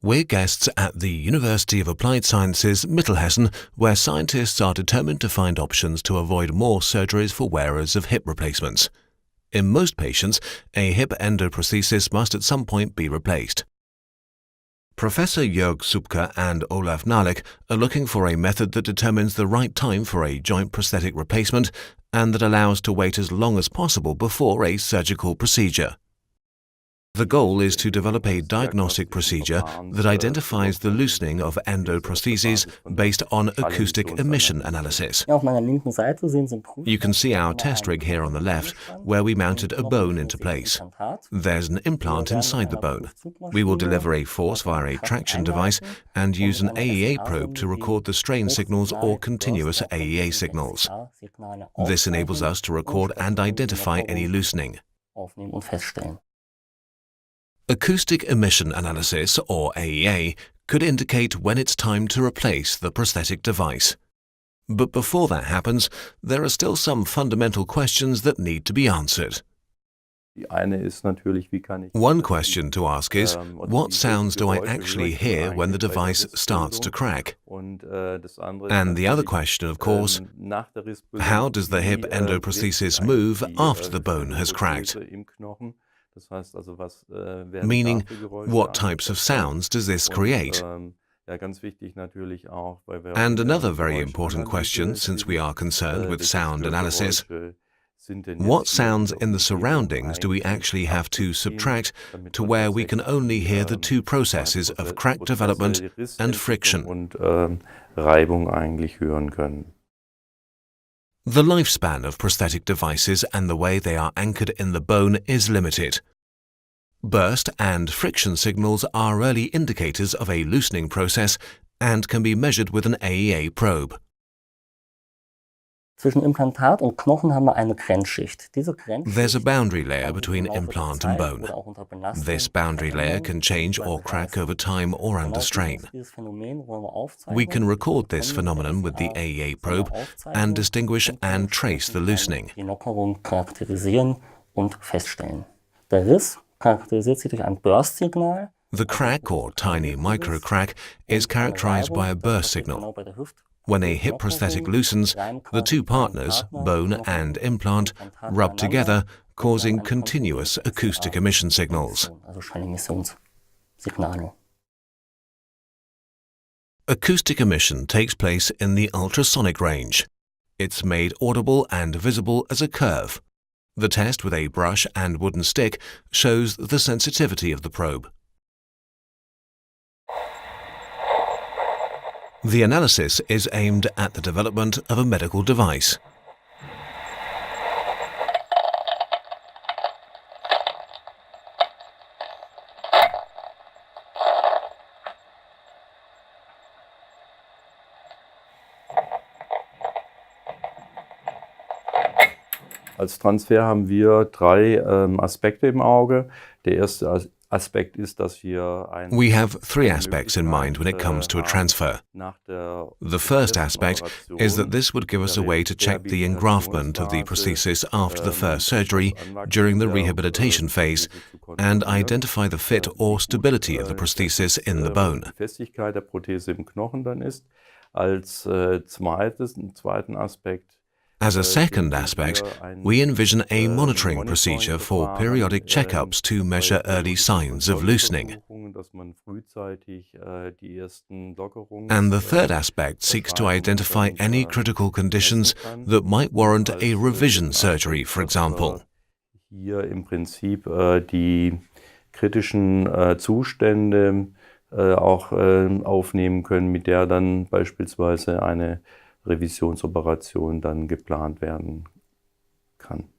We're guests at the University of Applied Sciences, Mittelhessen, where scientists are determined to find options to avoid more surgeries for wearers of hip replacements. In most patients, a hip endoprosthesis must at some point be replaced. Professor Jörg Subke and Olaf Nalik are looking for a method that determines the right time for a joint prosthetic replacement and that allows to wait as long as possible before a surgical procedure. The goal is to develop a diagnostic procedure that identifies the loosening of endoprostheses based on acoustic emission analysis. You can see our test rig here on the left, where we mounted a bone into place. There's an implant inside the bone. We will deliver a force via a traction device and use an AEA probe to record the strain signals or continuous AEA signals. This enables us to record and identify any loosening. Acoustic emission analysis, or AEA, could indicate when it's time to replace the prosthetic device. But before that happens, there are still some fundamental questions that need to be answered. One question to ask is, what sounds do I actually hear when the device starts to crack? And the other question, of course, how does the hip endoprosthesis move after the bone has cracked? Meaning, what types of sounds does this create? And another very important question, since we are concerned with sound analysis, what sounds in the surroundings do we actually have to subtract to where we can only hear the two processes of crack development and friction? The lifespan of prosthetic devices and the way they are anchored in the bone is limited. Burst and friction signals are early indicators of a loosening process and can be measured with an AEA probe. There's a boundary layer between implant and bone. This boundary layer can change or crack over time or under strain. We can record this phenomenon with the AEA probe and distinguish and trace the loosening. The crack, or tiny microcrack, is characterized by a burst signal. When a hip prosthetic loosens, the two partners, bone and implant, rub together, causing continuous acoustic emission signals. Acoustic emission takes place in the ultrasonic range. It's made audible and visible as a curve. The test with a brush and wooden stick shows the sensitivity of the probe. The analysis is aimed at the development of a medical device. Als Transfer haben wir drei Aspekte im Auge. Der erste Aspekt ist, dass wir We have three aspects in mind when it comes to a transfer. The first aspect is that this would give us a way to check the engraftment of the prosthesis after the first surgery during the rehabilitation phase and identify the fit or stability of the prosthesis in the bone. Festigkeit der Prothese im Knochen dann ist. Als zweiten Aspekt As a second aspect, we envision a monitoring procedure for periodic checkups to measure early signs of loosening. And the third aspect seeks to identify any critical conditions that might warrant a revision surgery, for example. Hier im Prinzip die kritischen Zustände auch aufnehmen können, mit der dann beispielsweise eine Revisionsoperation dann geplant werden kann.